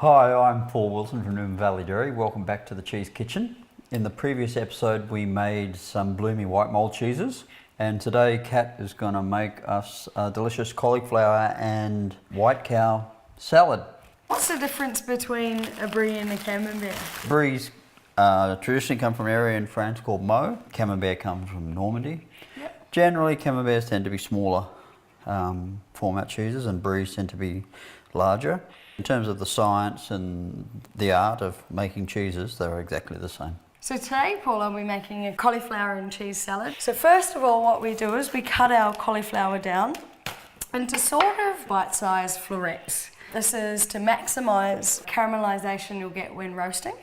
Hi, I'm Paul Wilson from Newman Valley Dairy. Welcome back to the Cheese Kitchen. In the previous episode we made some bloomy white mold cheeses, and today Kat is going to make us a delicious cauliflower and white cow salad. What's the difference between a Brie and a Camembert? Bries traditionally come from an area in France called Meaux. Camembert comes from Normandy. Yep. Generally Camemberts tend to be smaller format cheeses and Bries tend to be larger. In terms of the science and the art of making cheeses, they're exactly the same. So today, Paul, I'll be making a cauliflower and cheese salad. So first of all, what we do is we cut our cauliflower down into sort of bite-sized florets. This is to maximise caramelisation you'll get when roasting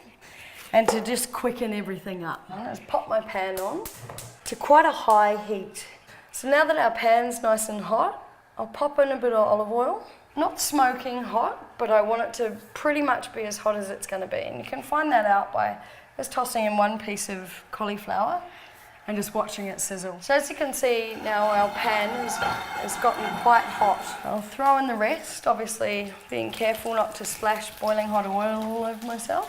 and to just quicken everything up. I'll just pop my pan on to quite a high heat. So now that our pan's nice and hot, I'll pop in a bit of olive oil. Not smoking hot, but I want it to pretty much be as hot as it's going to be. And you can find that out by just tossing in one piece of cauliflower and just watching it sizzle. So as you can see now our pan has gotten quite hot. I'll throw in the rest, obviously being careful not to splash boiling hot oil all over myself.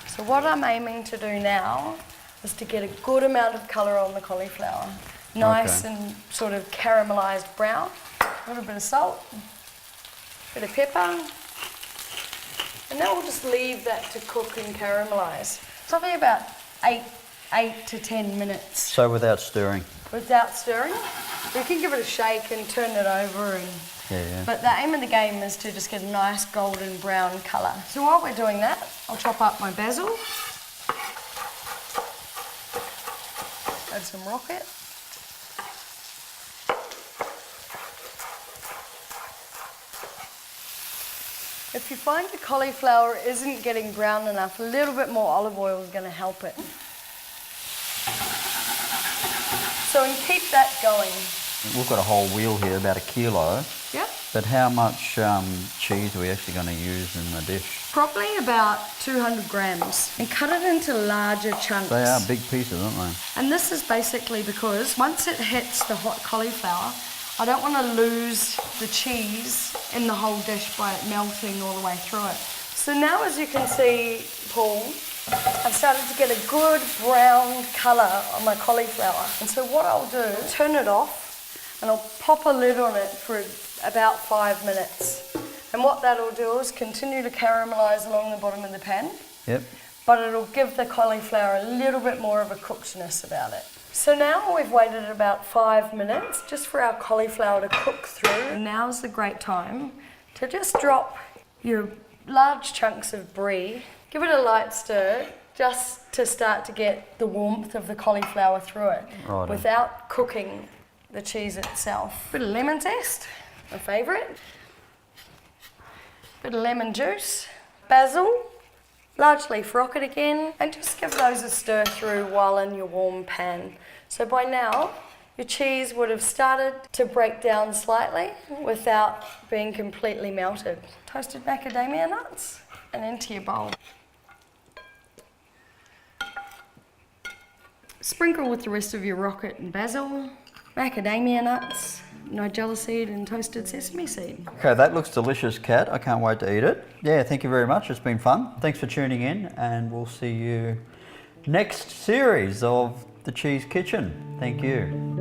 So what I'm aiming to do now is to get a good amount of colour on the cauliflower. Nice and sort of caramelised brown. A little bit of salt, a bit of pepper. And now we'll just leave that to cook and caramelise. Probably about 8 to 10 minutes. So without stirring? Without stirring. We can give it a shake and turn it over. But the aim of the game is to just get a nice golden brown colour. So while we're doing that, I'll chop up my basil. Add some roquette. If you find the cauliflower isn't getting brown enough, a little bit more olive oil is going to help it. So and keep that going. We've got a whole wheel here, about 1 kilo. Yep. But how much cheese are we actually going to use in the dish? Probably about 200 grams. And cut it into larger chunks. They are big pieces, aren't they? And this is basically because once it hits the hot cauliflower, I don't want to lose the cheese in the whole dish by it melting all the way through it. So now as you can see, Paul, I've started to get a good brown colour on my cauliflower. And so what I'll do, turn it off and I'll pop a lid on it for about 5 minutes. And what that'll do is continue to caramelise along the bottom of the pan. Yep. But it'll give the cauliflower a little bit more of a cookedness about it. So now we've waited about 5 minutes just for our cauliflower to cook through. And now's the great time to just drop your large chunks of brie. Give it a light stir just to start to get the warmth of the cauliflower through it without cooking the cheese itself. Bit of lemon zest, my favourite. Bit of lemon juice. Basil. Large leaf rocket again, and just give those a stir through while in your warm pan. So by now, your cheese would have started to break down slightly without being completely melted. Toasted macadamia nuts, and into your bowl. Sprinkle with the rest of your rocket and basil, macadamia nuts, Nigella seed and toasted sesame seed. Okay, that looks delicious, Kat. I can't wait to eat it. Yeah, thank you very much. It's been fun. Thanks for tuning in, and we'll see you next series of the Cheese Kitchen. Thank you.